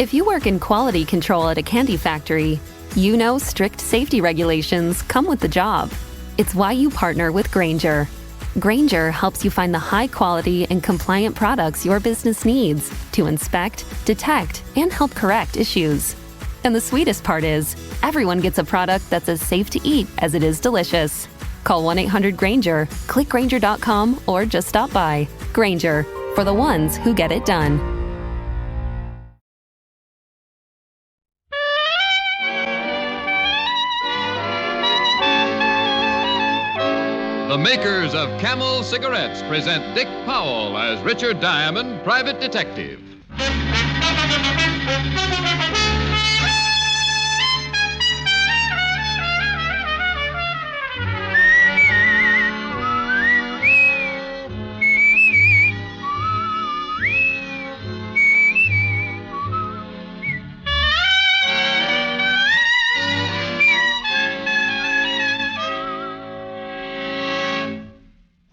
If you work in quality control at a candy factory, you know strict safety regulations come with the job. It's why you partner with Grainger. Grainger helps you find the high-quality and compliant products your business needs to inspect, detect, and help correct issues. And the sweetest part is, everyone gets a product that's as safe to eat as it is delicious. Call 1-800-GRAINGER, click Grainger.com, or just stop by. Grainger, for the ones who get it done. The makers of Camel cigarettes present Dick Powell as Richard Diamond, private detective.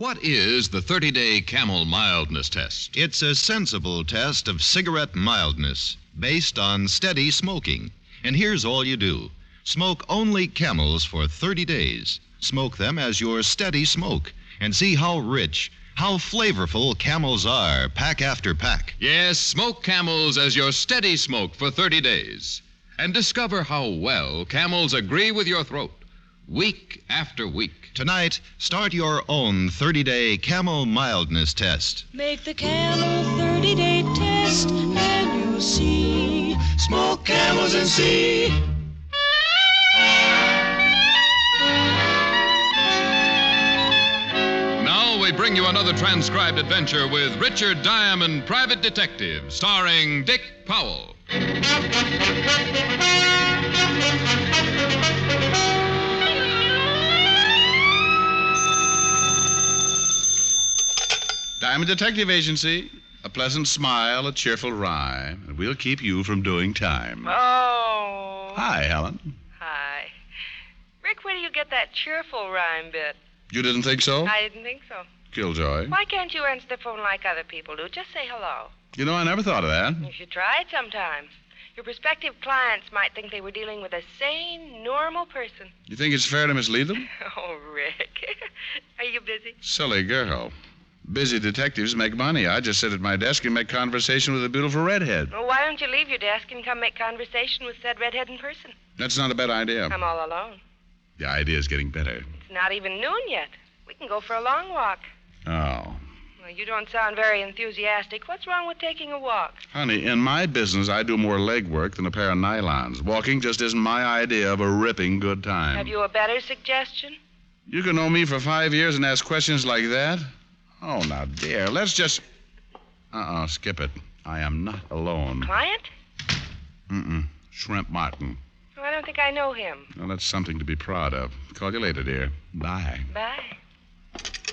What is the 30-day Camel mildness test? It's a sensible test of cigarette mildness based on steady smoking. And here's all you do. Smoke only Camels for 30 days. Smoke them as your steady smoke and see how rich, how flavorful Camels are, pack after pack. Yes, smoke Camels as your steady smoke for 30 days. And discover how well Camels agree with your throat, week after week. Tonight, start your own 30-day Camel mildness test. Make the Camel 30-day test and you'll see. Smoke Camels and see. Now we bring you another transcribed adventure with Richard Diamond, private detective, starring Dick Powell. Diamond Detective Agency. A pleasant smile, a cheerful rhyme, and we'll keep you from doing time. Oh. Hi, Helen. Hi. Rick, where do you get that cheerful rhyme bit? You didn't think so? I didn't think so. Killjoy. Why can't you answer the phone like other people do? Just say hello. You know, I never thought of that. You should try it sometime. Your prospective clients might think they were dealing with a sane, normal person. You think it's fair to mislead them? Oh, Rick. Are you busy? Silly girl. Busy detectives make money. I just sit at my desk and make conversation with a beautiful redhead. Well, why don't you leave your desk and come make conversation with said redhead in person? That's not a bad idea. I'm all alone. The idea's getting better. It's not even noon yet. We can go for a long walk. Oh. Well, you don't sound very enthusiastic. What's wrong with taking a walk? Honey, in my business, I do more leg work than a pair of nylons. Walking just isn't my idea of a ripping good time. Have you a better suggestion? You can know me for 5 years and ask questions like that? Oh, now, dear, let's just... skip it. I am not alone. Client? Shrimp Martin. Oh, I don't think I know him. Well, that's something to be proud of. Call you later, dear. Bye. Bye.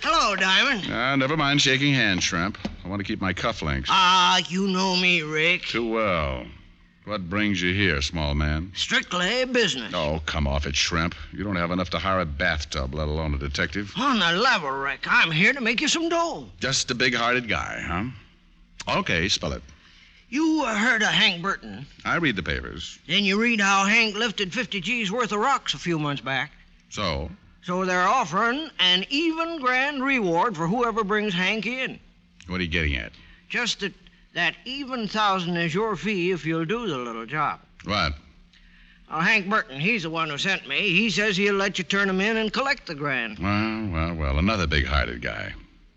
Hello, Diamond. Never mind shaking hands, Shrimp. I want to keep my cufflinks. You know me, Rick. Too well. What brings you here, small man? Strictly business. Oh, come off it, Shrimp. You don't have enough to hire a bathtub, let alone a detective. On the level, Rick. I'm here to make you some dough. Just a big-hearted guy, huh? Okay, spell it. You heard of Hank Burton. I read the papers. Then you read how Hank lifted 50 G's worth of rocks a few months back. So? So they're offering an even grand reward for whoever brings Hank in. What are you getting at? Just that even 1,000 is your fee if you'll do the little job. What? Hank Burton, he's the one who sent me. He says he'll let you turn him in and collect the grand. Well, another big-hearted guy.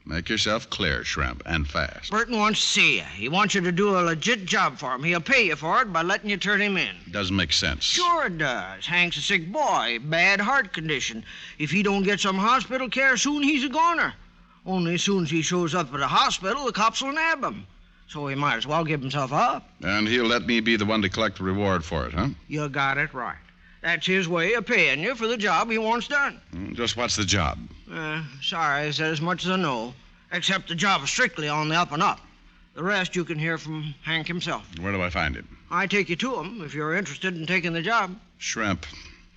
Make yourself clear, Shrimp, and fast. Burton wants to see you. He wants you to do a legit job for him. He'll pay you for it by letting you turn him in. Doesn't make sense. Sure it does. Hank's a sick boy, bad heart condition. If he don't get some hospital care soon, he's a goner. Only as soon as he shows up at the hospital, the cops will nab him. So he might as well give himself up. And he'll let me be the one to collect the reward for it, huh? You got it right. That's his way of paying you for the job he wants done. Just what's the job? Sorry, I said as much as I know. Except the job is strictly on the up and up. The rest you can hear from Hank himself. Where do I find him? I take you to him if you're interested in taking the job. Shrimp,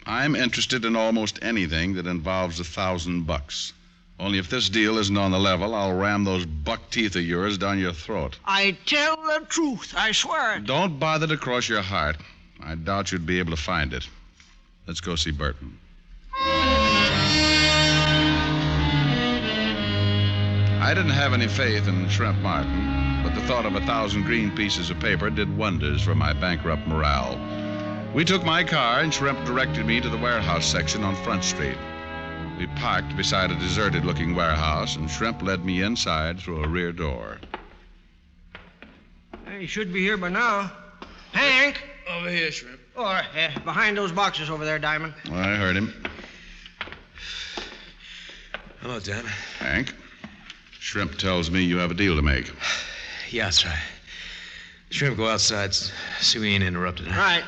I'm interested in almost anything that involves $1,000. Only if this deal isn't on the level, I'll ram those buck teeth of yours down your throat. I tell the truth, I swear it. Don't bother to cross your heart. I doubt you'd be able to find it. Let's go see Burton. I didn't have any faith in Shrimp Martin, but the thought of 1,000 green pieces of paper did wonders for my bankrupt morale. We took my car, and Shrimp directed me to the warehouse section on Front Street. We parked beside a deserted-looking warehouse, and Shrimp led me inside through a rear door. He should be here by now. Hank! Over here, Shrimp. Or behind those boxes over there, Diamond. I heard him. Hello, Diamond. Hank, Shrimp tells me you have a deal to make. Yeah, that's right. Shrimp, go outside. See we ain't interrupted. Huh? Right.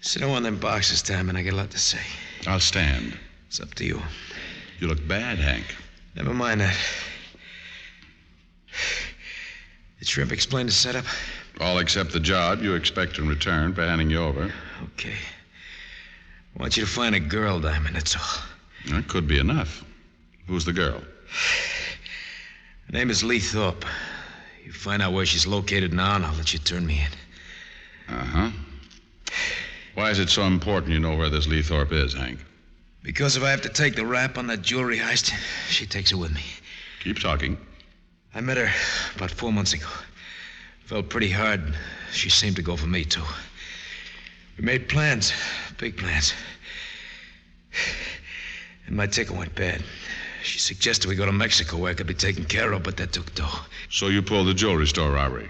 Sit on one of them boxes, Diamond. I got a lot to say. I'll stand. It's up to you. You look bad, Hank. Never mind that. Did Shrimp explain the setup? All except the job you expect in return for handing you over. Okay. I want you to find a girl, Diamond, that's all. That could be enough. Who's the girl? Her name is Lee Thorpe. You find out where she's located now, and I'll let you turn me in. Uh-huh. Why is it so important you know where this Lee Thorpe is, Hank? Because if I have to take the rap on that jewelry heist, she takes it with me. Keep talking. I met her about 4 months ago. Felt pretty hard. She seemed to go for me, too. We made plans, big plans. And my ticket went bad. She suggested we go to Mexico where I could be taken care of, but that took dough. So you pulled the jewelry store robbery?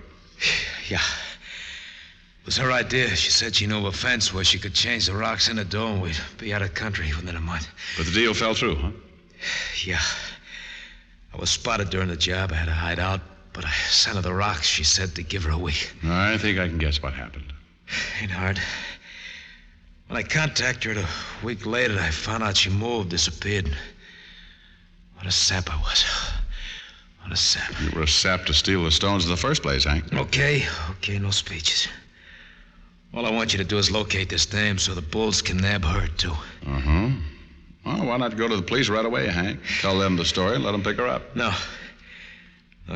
Yeah. It was her idea. She said she knew of a fence where she could change the rocks in the dough and we'd be out of country within a month. But the deal fell through, huh? Yeah. I was spotted during the job. I had to hide out, but I sent her the rocks. She said to give her a week. I think I can guess what happened. Ain't hard. When I contacted her a week later, I found out she moved, disappeared. What a sap I was. What a sap. You were a sap to steal the stones in the first place, Hank. Okay, no speeches. All I want you to do is locate this dame so the bulls can nab her, too. Uh-huh. Well, why not go to the police right away, Hank? Tell them the story and let them pick her up. No,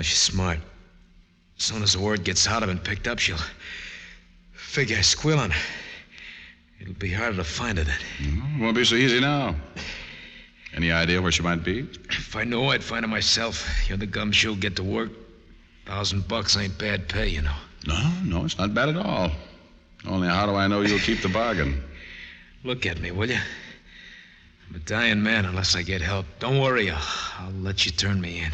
she's smart. As soon as the word gets out, I've been picked up, she'll figure I squeal on her. It'll be harder to find her then. It won't be so easy now. Any idea where she might be? If I knew, I'd find her myself. You're the gumshoe, get to work. $1,000 ain't bad pay, you know. No, it's not bad at all. Only how do I know you'll keep the bargain? Look at me, will you? I'm a dying man unless I get help. Don't worry, I'll let you turn me in.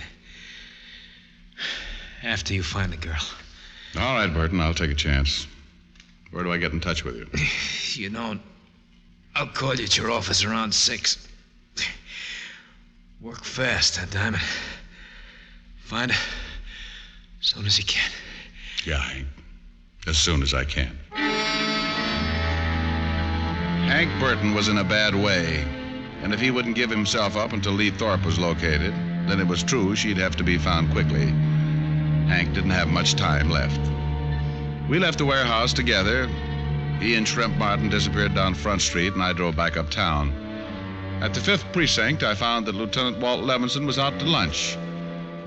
After you find the girl. All right, Burton, I'll take a chance. Where do I get in touch with you? You know, I'll call you at your office around 6. Work fast, huh, Diamond? Find her as soon as you can. Yeah, Hank. As soon as I can. Hank Burton was in a bad way, and if he wouldn't give himself up until Lee Thorpe was located, then it was true she'd have to be found quickly. Hank didn't have much time left. We left the warehouse together. He and Shrimp Martin disappeared down Front Street, and I drove back uptown. At the 5th Precinct, I found that Lieutenant Walt Levinson was out to lunch.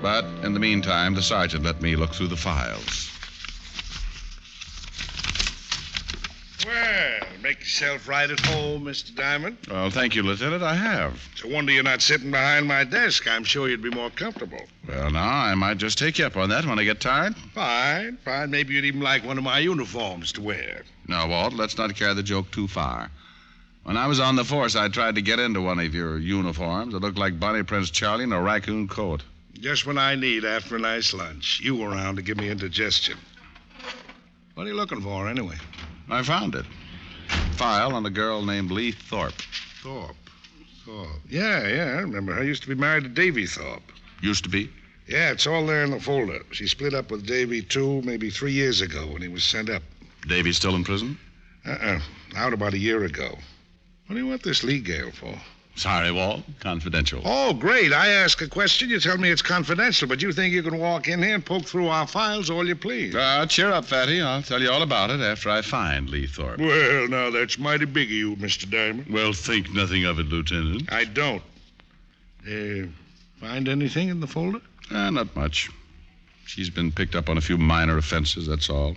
But in the meantime, the sergeant let me look through the files. Well, make yourself right at home, Mr. Diamond. Well, thank you, Lieutenant. I have. It's a wonder you're not sitting behind my desk. I'm sure you'd be more comfortable. Well, now, I might just take you up on that when I get tired. Fine. Maybe you'd even like one of my uniforms to wear. Now, Walt, let's not carry the joke too far. When I was on the force, I tried to get into one of your uniforms. It looked like Bonnie Prince Charlie in a raccoon coat. Just when I need after a nice lunch. You around to give me indigestion. What are you looking for, anyway? I found it. File on a girl named Lee Thorpe. Thorpe. Yeah, I remember her. Used to be married to Davy Thorpe. Used to be? Yeah, it's all there in the folder. She split up with Davy 2, maybe 3 years ago when he was sent up. Davy's still in prison? Out about a year ago. What do you want this Lee gal for? Sorry, Walt. Confidential. Oh, great. I ask a question, you tell me it's confidential, but you think you can walk in here and poke through our files all you please. Cheer up, Fatty. I'll tell you all about it after I find Lee Thorpe. Well, now, that's mighty big of you, Mr. Diamond. Well, think nothing of it, Lieutenant. I don't. Find anything in the folder? Not much. She's been picked up on a few minor offenses, that's all.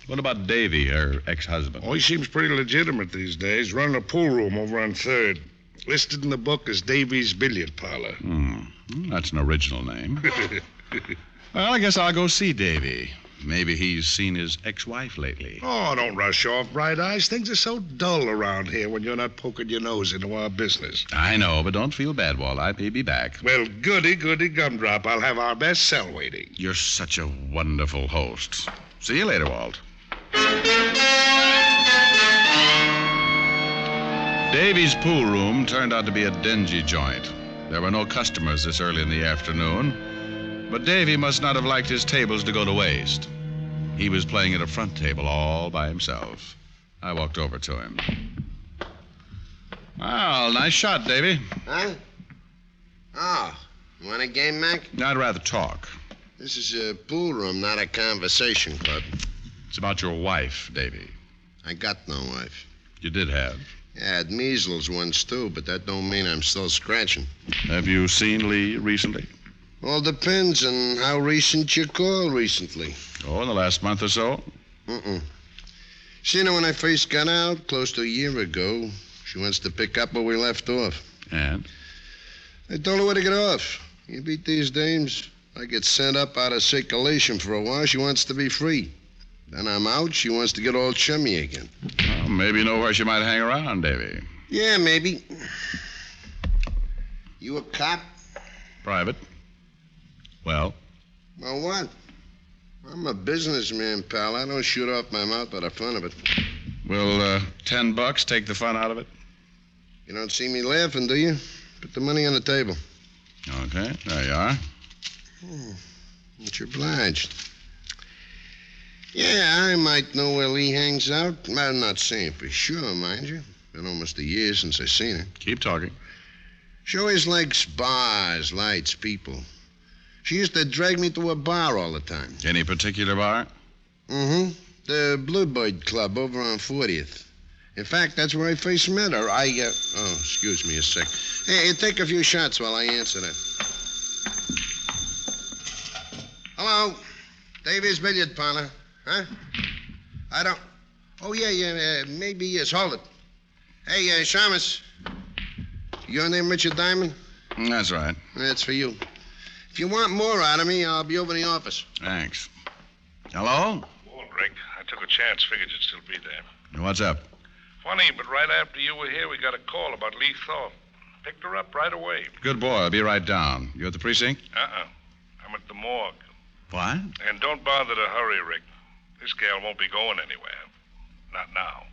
What about Davy, her ex-husband? Oh, he seems pretty legitimate these days, running a pool room over on 3rd. Listed in the book as Davy's Billiard Parlor. That's an original name. Well, I guess I'll go see Davy. Maybe he's seen his ex-wife lately. Oh, don't rush off, Bright Eyes. Things are so dull around here when you're not poking your nose into our business. I know, but don't feel bad, Walt. I may be back. Well, goody gumdrop. I'll have our best cell waiting. You're such a wonderful host. See you later, Walt. Davy's pool room turned out to be a dingy joint. There were no customers this early in the afternoon, but Davy must not have liked his tables to go to waste. He was playing at a front table all by himself. I walked over to him. Well, nice shot, Davy. Huh? Oh, you want a game, Mac? I'd rather talk. This is a pool room, not a conversation club. It's about your wife, Davy. I got no wife. You did have. Yeah, I had measles once, too, but that don't mean I'm still scratching. Have you seen Lee recently? All depends on how recent you call recently. Oh, in the last month or so? Seen her when I first got out, close to a year ago. She wants to pick up where we left off. And? I told her where to get off. You beat these dames. I get sent up out of circulation for a while. She wants to be free. Then I'm out. She wants to get all chummy again. Well, maybe you know where she might hang around, Davy. Yeah, maybe. You a cop? Private. Well? Well, what? I'm a businessman, pal. I don't shoot off my mouth by the fun of it. Will $10 take the fun out of it? You don't see me laughing, do you? Put the money on the table. Okay, there you are. Much obliged. Yeah, I might know where Lee hangs out. I'm not saying for sure, mind you. Been almost a year since I seen her. Keep talking. She always likes bars, lights, people. She used to drag me to a bar all the time. Any particular bar? The Bluebird Club over on 40th. In fact, that's where I first met her. Excuse me a sec. Hey, take a few shots while I answer that. Hello? Davy's Billiard Parlor. Huh? I don't... Oh, yeah, maybe yes. Hold it. Hey, Shamus. Your name Richard Diamond? That's right. That's for you. If you want more out of me, I'll be over in the office. Thanks. Hello? Walt, Rick. I took a chance. Figured you'd still be there. What's up? Funny, but right after you were here, we got a call about Lee Thorpe. Picked her up right away. Good boy. I'll be right down. You at the precinct? I'm at the morgue. What? And don't bother to hurry, Rick. This gal won't be going anywhere. Not now.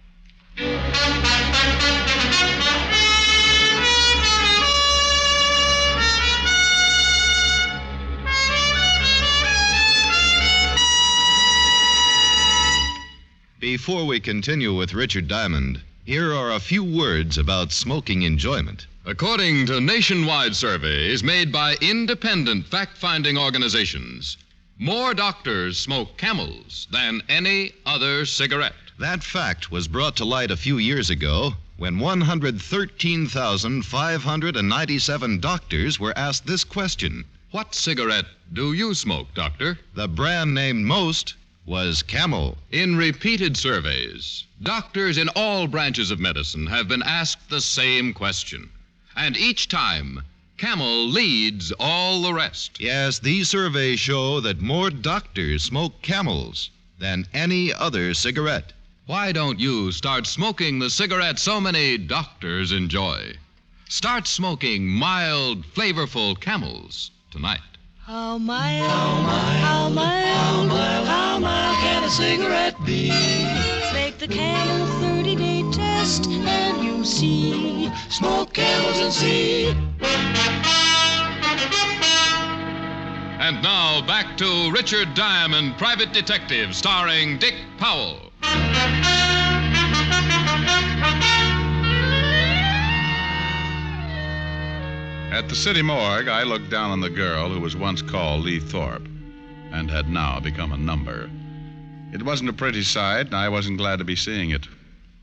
Before we continue with Richard Diamond, here are a few words about smoking enjoyment. According to nationwide surveys made by independent fact-finding organizations, more doctors smoke Camels than any other cigarette. That fact was brought to light a few years ago when 113,597 doctors were asked this question. What cigarette do you smoke, doctor? The brand named most was Camel. In repeated surveys, doctors in all branches of medicine have been asked the same question. And each time, Camel leads all the rest. Yes, these surveys show that more doctors smoke Camels than any other cigarette. Why don't you start smoking the cigarette so many doctors enjoy? Start smoking mild, flavorful Camels tonight. How mild can a cigarette be? Make the Camel 30-day test and you'll see. Smoke Camels and see. And now back to Richard Diamond, Private Detective, starring Dick Powell. At the city morgue, I looked down on the girl who was once called Lee Thorpe and had now become a number. It wasn't a pretty sight, and I wasn't glad to be seeing it.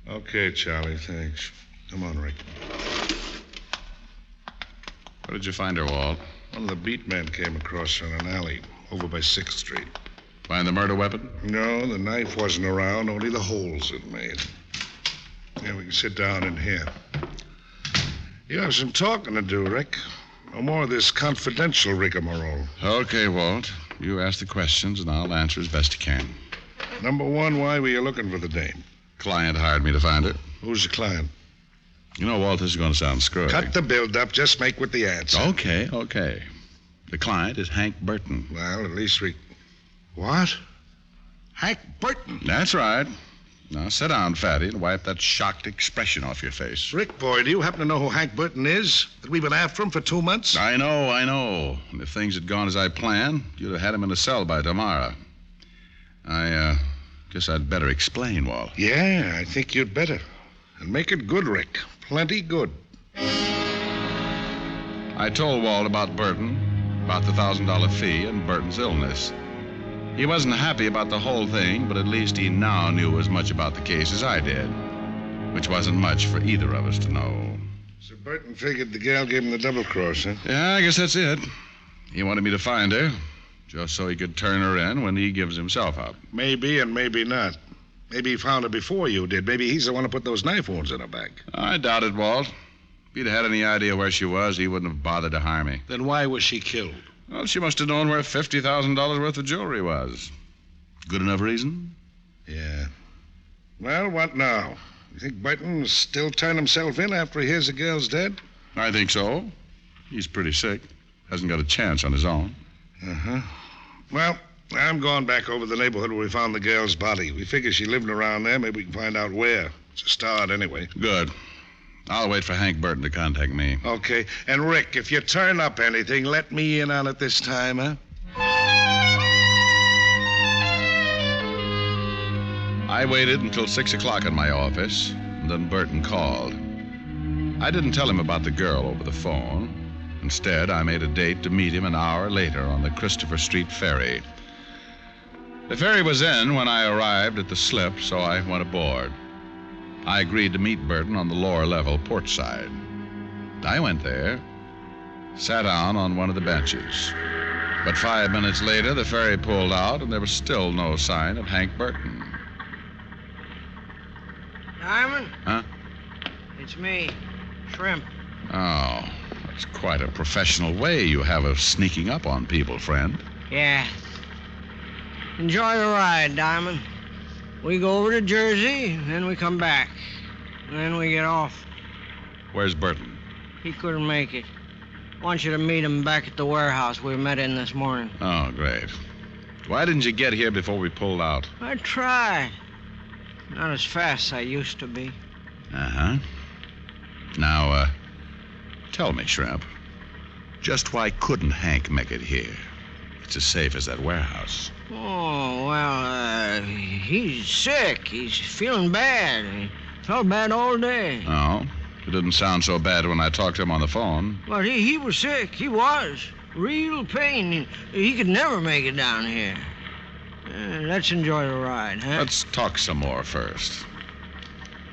Okay, Charlie, thanks. Come on, Rick. Where did you find her, Walt? One of the beat men came across her in an alley over by 6th Street. Find the murder weapon? No, the knife wasn't around, only the holes it made. Yeah, we can sit down in here. You have some talking to do, Rick. No more of this confidential rigmarole. Okay, Walt. You ask the questions, and I'll answer as best I can. Number one, why were you looking for the dame? Client hired me to find her. Who's the client? You know, Walt, this is going to sound screwy. Cut the build-up. Just make with the answer. Okay. The client is Hank Burton. Well, at least we... What? Hank Burton? That's right. Now, sit down, Fatty, and wipe that shocked expression off your face. Rick, boy, do you happen to know who Hank Burton is? That we've been after him for 2 months? I know. And if things had gone as I planned, you'd have had him in a cell by tomorrow. I guess I'd better explain, Walt. Yeah, I think you'd better. And make it good, Rick. Plenty good. I told Walt about Burton, about the $1,000 fee, and Burton's illness. He wasn't happy about the whole thing, but at least he now knew as much about the case as I did, which wasn't much for either of us to know. So Burton figured the gal gave him the double cross, huh? Yeah, I guess that's it. He wanted me to find her, just so he could turn her in when he gives himself up. Maybe and maybe not. Maybe he found her before you did. Maybe he's the one who put those knife wounds in her back. I doubt it, Walt. If he'd had any idea where she was, he wouldn't have bothered to hire me. Then why was she killed? Well, she must have known where $50,000 worth of jewelry was. Good enough reason? Yeah. Well, what now? You think Burton will still turn himself in after he hears the girl's dead? I think so. He's pretty sick. Hasn't got a chance on his own. Uh-huh. Well, I'm going back over the neighborhood where we found the girl's body. We figure she lived around there. Maybe we can find out where. It's a start, anyway. Good. I'll wait for Hank Burton to contact me. Okay. And, Rick, if you turn up anything, let me in on it this time, huh? I waited until 6 o'clock in my office, and then Burton called. I didn't tell him about the girl over the phone. Instead, I made a date to meet him an hour later on the Christopher Street ferry. The ferry was in when I arrived at the slip, so I went aboard. I agreed to meet Burton on the lower level port side. I went there, sat down on one of the benches. But 5 minutes later, the ferry pulled out, and there was still no sign of Hank Burton. Diamond? Huh? It's me, Shrimp. Oh, that's quite a professional way you have of sneaking up on people, friend. Yeah. Enjoy the ride, Diamond. We go over to Jersey, then we come back. And then we get off. Where's Burton? He couldn't make it. Want you to meet him back at the warehouse we met in this morning. Oh, great. Why didn't you get here before we pulled out? I tried. Not as fast as I used to be. Uh-huh. Now, tell me, Shrimp, just why couldn't Hank make it here? It's as safe as that warehouse. Oh, well, he's sick. He's feeling bad. He felt bad all day. Oh? It didn't sound so bad when I talked to him on the phone. But he was sick. He was. Real pain. He could never make it down here. Let's enjoy the ride, huh? Let's talk some more first.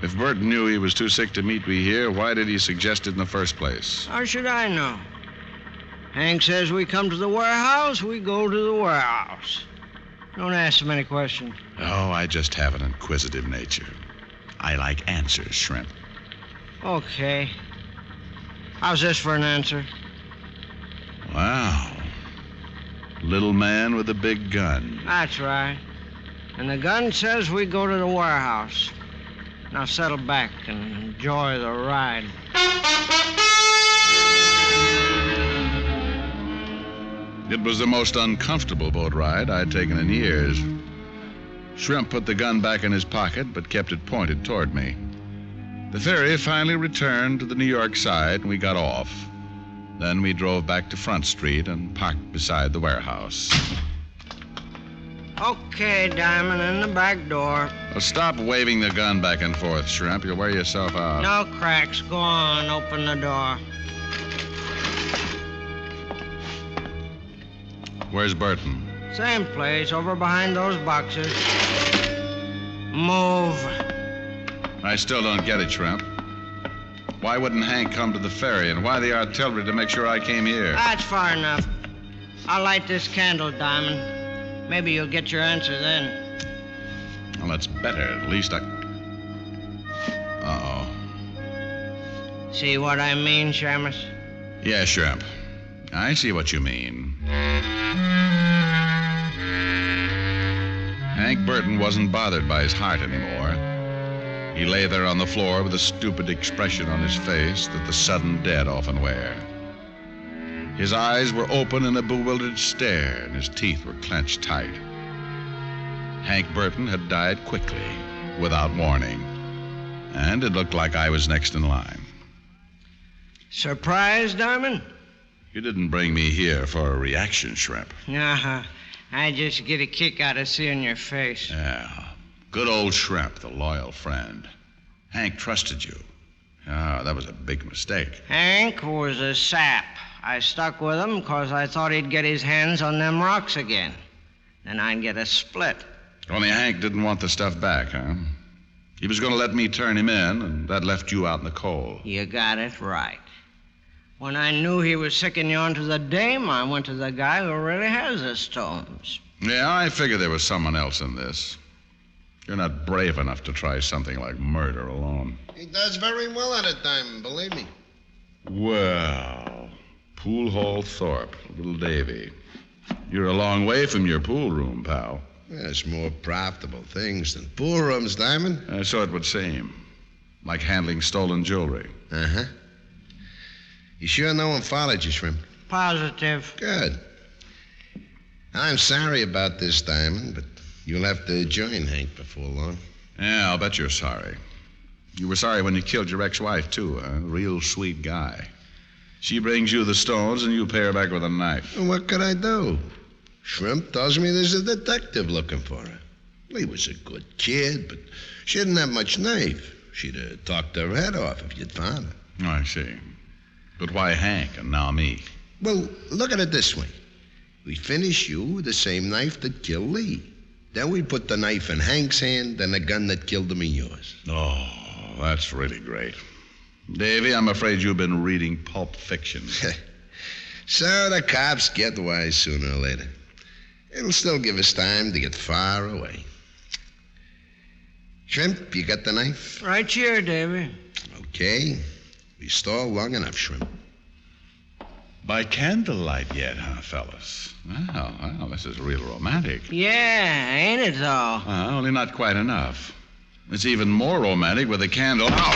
If Burton knew he was too sick to meet me here, why did he suggest it in the first place? How should I know? Hank says we come to the warehouse, we go to the warehouse. Don't ask him any questions. Oh, I just have an inquisitive nature. I like answers, Shrimp. Okay. How's this for an answer? Wow. Little man with a big gun. That's right. And the gun says we go to the warehouse. Now settle back and enjoy the ride. It was the most uncomfortable boat ride I'd taken in years. Shrimp put the gun back in his pocket, but kept it pointed toward me. The ferry finally returned to the New York side, and we got off. Then we drove back to Front Street and parked beside the warehouse. Okay, Diamond, in the back door. Well, stop waving the gun back and forth, Shrimp. You'll wear yourself out. No cracks. Go on, open the door. Where's Burton? Same place, over behind those boxes. Move. I still don't get it, Shrimp. Why wouldn't Hank come to the ferry, and why the artillery to make sure I came here? That's far enough. I'll light this candle, Diamond. Maybe you'll get your answer then. Well, that's better. At least I... Uh-oh. See what I mean, Shamus? Yeah, Shrimp. I see what you mean. Hank Burton wasn't bothered by his heart anymore. He lay there on the floor with a stupid expression on his face that the sudden dead often wear. His eyes were open in a bewildered stare, and his teeth were clenched tight. Hank Burton had died quickly, without warning, and it looked like I was next in line. Surprised, Diamond? You didn't bring me here for a reaction, Shrimp. Uh-huh. I just get a kick out of seeing your face. Yeah. Good old Shrimp, the loyal friend. Hank trusted you. Oh, that was a big mistake. Hank was a sap. I stuck with him because I thought he'd get his hands on them rocks again. Then I'd get a split. Only Hank didn't want the stuff back, huh? He was going to let me turn him in, and that left you out in the cold. You got it right. When I knew he was sicking you onto the dame, I went to the guy who really has the stones. Yeah, I figured there was someone else in this. You're not brave enough to try something like murder alone. He does very well at it, Diamond, believe me. Well, Pool Hall Thorpe, little Davy. You're a long way from your pool room, pal. There's more profitable things than pool rooms, Diamond. So it would seem. Like handling stolen jewelry. Uh-huh. You sure no one followed you, Shrimp? Positive. Good. I'm sorry about this, Diamond, but you'll have to join Hank before long. Yeah, I'll bet you're sorry. You were sorry when you killed your ex-wife, too, huh? Real sweet guy. She brings you the stones, and you pay her back with a knife. Well, what could I do? Shrimp tells me there's a detective looking for her. He was a good kid, but she didn't have much knife. She'd have talked her head off if you'd found her. Oh, I see. But why Hank and now me? Well, look at it this way. We finish you with the same knife that killed Lee. Then we put the knife in Hank's hand and the gun that killed him in yours. Oh, that's really great. Davy, I'm afraid you've been reading Pulp Fiction. So the cops get wise sooner or later. It'll still give us time to get far away. Shrimp, you got the knife? Right here, Davy. Okay. We stall long enough, Shrimp. By candlelight yet, huh, fellas? Well, this is real romantic. Yeah, ain't it, though? Only not quite enough. It's even more romantic with a candle out.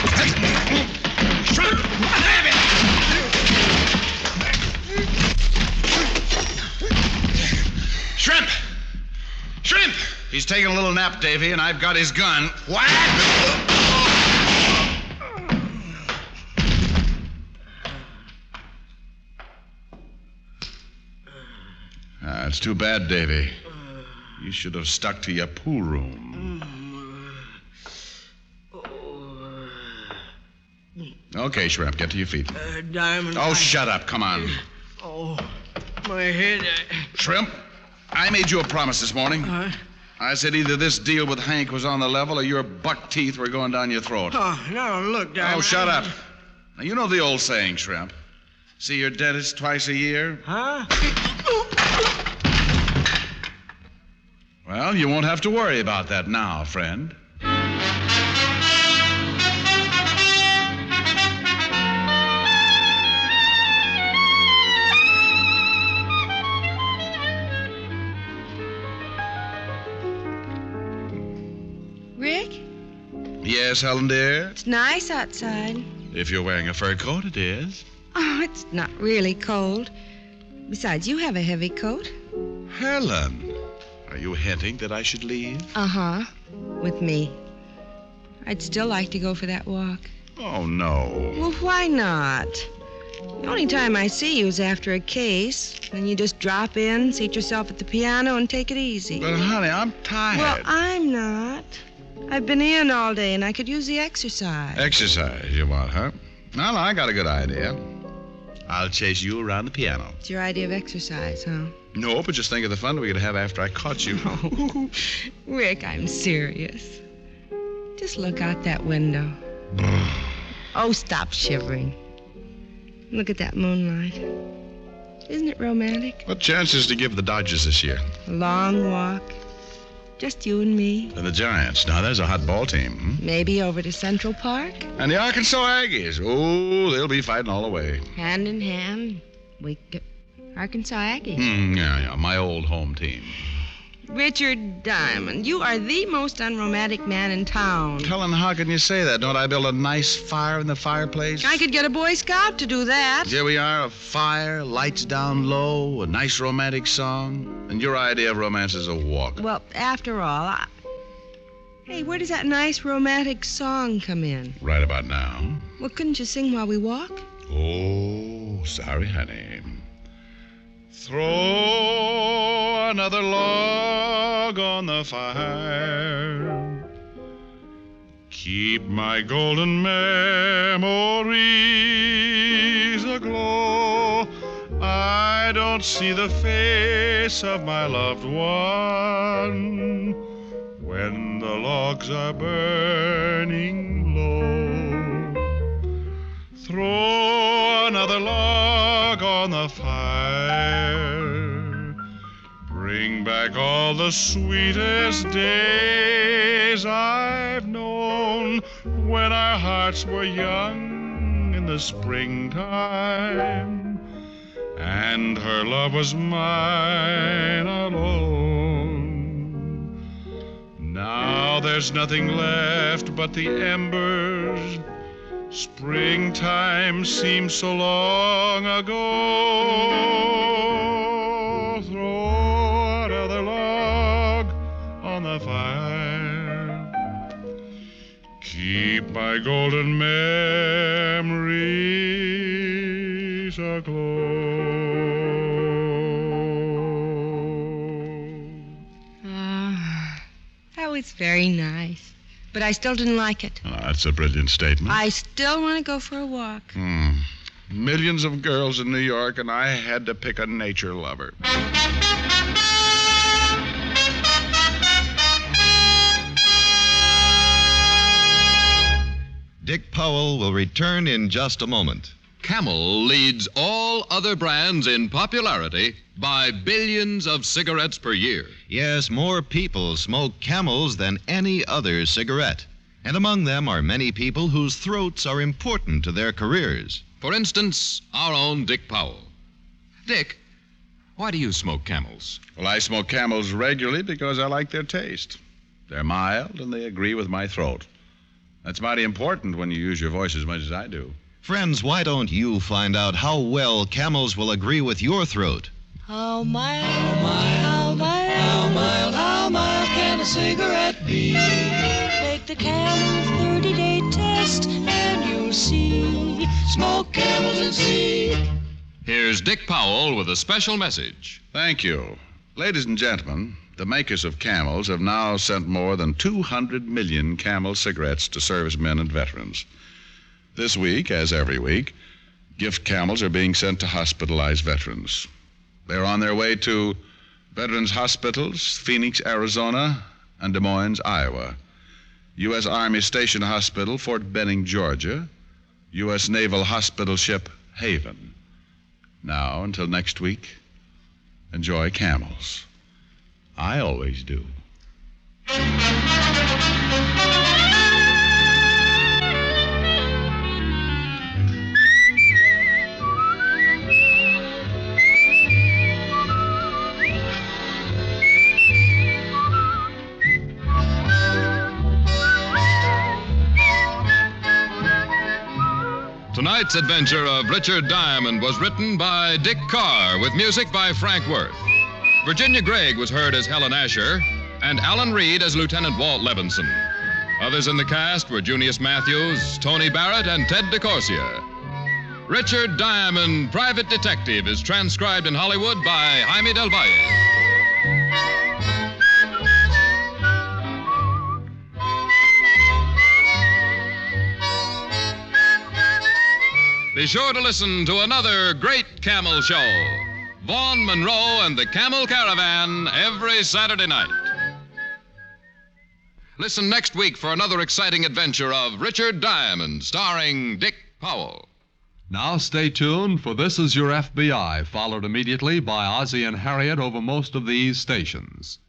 Shrimp! Have it! Shrimp! Shrimp! He's taking a little nap, Davy, and I've got his gun. What? It's too bad, Davy. You should have stuck to your pool room. Okay, Shrimp, get to your feet. Diamond. Oh, shut up. Come on. Oh, my head. Shrimp, I made you a promise this morning. I said either this deal with Hank was on the level or your buck teeth were going down your throat. Oh, no, look, Diamond. Oh, shut up. Now, you know the old saying, Shrimp. See your dentist twice a year? Huh? Well, you won't have to worry about that now, friend. Rick? Yes, Helen, dear? It's nice outside. If you're wearing a fur coat, it is. Oh, it's not really cold. Besides, you have a heavy coat. Helen, are you hinting that I should leave? Uh-huh. With me. I'd still like to go for that walk. Oh, no. Well, why not? The only time I see you is after a case. Then you just drop in, seat yourself at the piano, and take it easy. But, honey, I'm tired. Well, I'm not. I've been in all day, and I could use the exercise. Exercise, you want, huh? Well, I got a good idea. I'll chase you around the piano. It's your idea of exercise, huh? No, but just think of the fun we could have after I caught you. Oh, Rick, I'm serious. Just look out that window. Oh, stop shivering. Look at that moonlight. Isn't it romantic? What chances to give the Dodgers this year? A long walk. Just you and me. And the Giants. Now, there's a hot ball team. Maybe over to Central Park. And the Arkansas Aggies. Oh, they'll be fighting all the way. Hand in hand. We get Arkansas Aggies. Yeah, my old home team. Richard Diamond, you are the most unromantic man in town. Helen, how can you say that? Don't I build a nice fire in the fireplace? I could get a Boy Scout to do that. Here we are, a fire, lights down low, a nice romantic song. And your idea of romance is a walk. Well, after all, Hey, where does that nice romantic song come in? Right about now. Well, couldn't you sing while we walk? Oh, sorry, honey. Throw another log on the fire. Keep my golden memories aglow. I don't see the face of my loved one when the logs are burning low. Throw another log on the fire. Bring back all the sweetest days I've known when our hearts were young in the springtime and her love was mine alone. Now there's nothing left but the embers. Springtime seems so long ago. Throw another log on the fire. Keep my golden memories aglow. That was very nice. But I still didn't like it. Oh, that's a brilliant statement. I still want to go for a walk. Millions of girls in New York, and I had to pick a nature lover. Dick Powell will return in just a moment. Camel leads all other brands in popularity by billions of cigarettes per year. Yes, more people smoke Camels than any other cigarette. And among them are many people whose throats are important to their careers. For instance, our own Dick Powell. Dick, why do you smoke Camels? Well, I smoke Camels regularly because I like their taste. They're mild and they agree with my throat. That's mighty important when you use your voice as much as I do. Friends, why don't you find out how well Camels will agree with your throat? How mild, how mild can a cigarette be? Take the Camel 30-day test and you'll see. Smoke Camels and see. Here's Dick Powell with a special message. Thank you. Ladies and gentlemen, the makers of Camels have now sent more than 200 million Camel cigarettes to servicemen and veterans. This week, as every week, gift Camels are being sent to hospitalized veterans. They're on their way to Veterans Hospitals, Phoenix, Arizona, and Des Moines, Iowa. U.S. Army Station Hospital, Fort Benning, Georgia. U.S. Naval Hospital Ship Haven. Now, until next week, enjoy Camels. I always do. Tonight's adventure of Richard Diamond was written by Dick Carr with music by Frank Worth. Virginia Gregg was heard as Helen Asher and Alan Reed as Lieutenant Walt Levinson. Others in the cast were Junius Matthews, Tony Barrett, and Ted DeCorsia. Richard Diamond, Private Detective, is transcribed in Hollywood by Jaime Del Valle. Be sure to listen to another great Camel show Vaughn Monroe and the Camel Caravan every Saturday night. Listen next week for another exciting adventure of Richard Diamond, starring Dick Powell. Now stay tuned, for This Is Your FBI, followed immediately by Ozzie and Harriet over most of these stations.